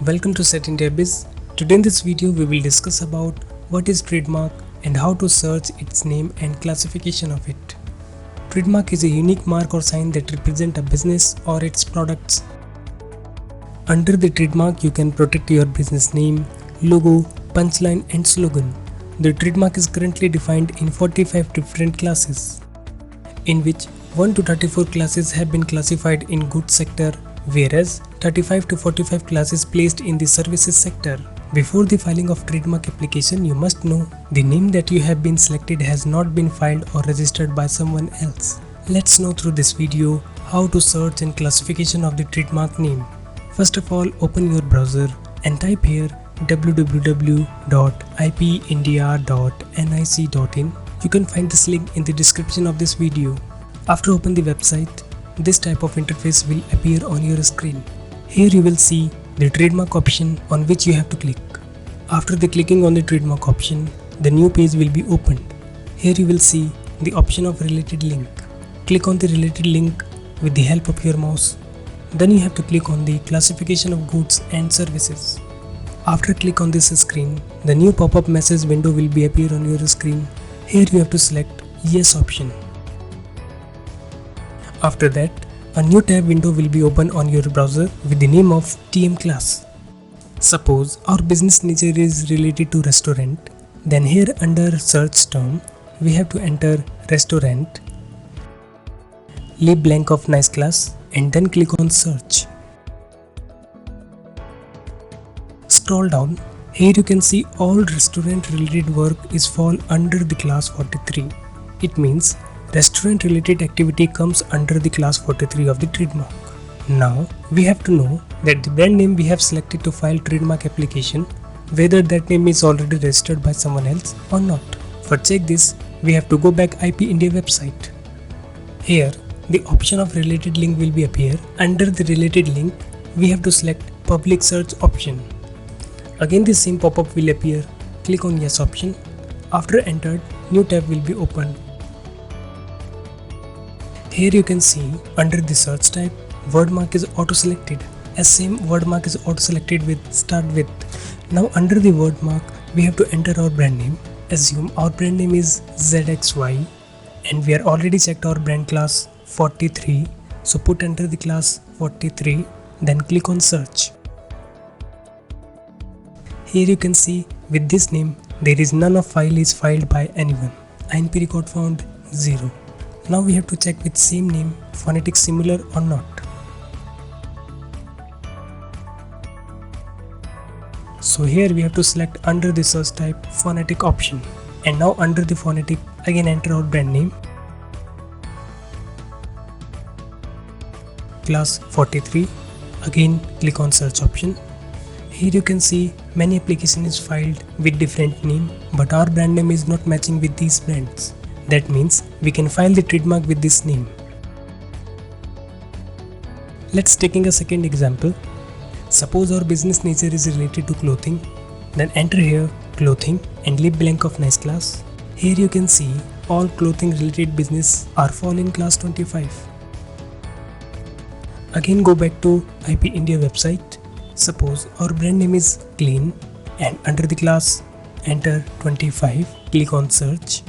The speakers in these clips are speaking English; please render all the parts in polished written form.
Welcome to Setindiabiz. Today in this video we will discuss about what is trademark and how to search its name and classification of it. Trademark is a unique mark or sign that represents a business or its products. Under the trademark you can protect your business name, logo, punchline and slogan. The trademark is currently defined in 45 different classes, in which 1 to 34 classes have been classified in goods sector, whereas 35 to 45 classes placed in the services sector. Before the filing of trademark application, you must know the name that you have been selected has not been filed or registered by someone else. Let's know through this video how to search and classification of the trademark name. First of all, open your browser and type here www.ipindia.nic.in. You can find this link in the description of this video. After open the website, this type of interface will appear on your screen. Here you will see the trademark option on which you have to click. After the clicking on the trademark option, the new page will be opened. Here you will see the option of related link. Click on the related link with the help of your mouse. Then you have to click on the classification of goods and services. After click on this screen, the new pop-up message window will be appear on your screen. Here you have to select yes option. After that, a new tab window will be open on your browser with the name of TM class. Suppose our business nature is related to restaurant, then here under search term, we have to enter restaurant, leave blank of nice class and then click on search. Scroll down, here you can see all restaurant related work is fall under the class 43. It means restaurant related activity comes under the class 43 of the trademark. Now we have to know that the brand name we have selected to file trademark application, whether that name is already registered by someone else or not. For check this, we have to go back IPIndia website. Here the option of related link will be appear. Under the related link, we have to select public search option. Again the same pop-up will appear. Click on yes option. After entered, new tab will be opened. Here you can see under the search type, word mark is auto selected, as same word mark is auto selected with start with. Now under the word mark, we have to enter our brand name. Assume our brand name is ZXY and we are already checked our brand class 43. So put enter the class 43, then click on search. Here you can see with this name, there is none of file is filed by anyone. INP record found 0. Now we have to check with same name, phonetic similar or not. So here we have to select under the search type phonetic option. And now under the phonetic, again enter our brand name. Class 43. Again click on search option. Here you can see many application is filed with different name, but our brand name is not matching with these brands. That means we can file the trademark with this name. Let's taking a second example. Suppose our business nature is related to clothing. Then enter here clothing and leave blank of nice class. Here you can see all clothing related business are fall in class 25. Again go back to IPIndia website. Suppose our brand name is clean and under the class enter 25. Click on search.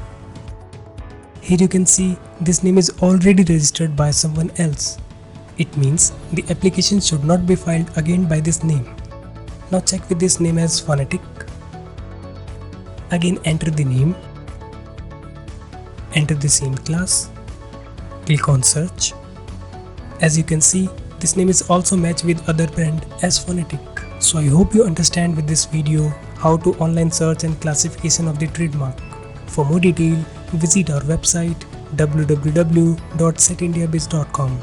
Here you can see this name is already registered by someone else. It means the application should not be filed again by this name. Now check with this name as phonetic. Again enter the name. Enter the same class. Click on search. As you can see, this name is also matched with other brand as phonetic. So I hope you understand with this video how to online search and classification of the trademark. For more detail, visit our website www.setindiabiz.com.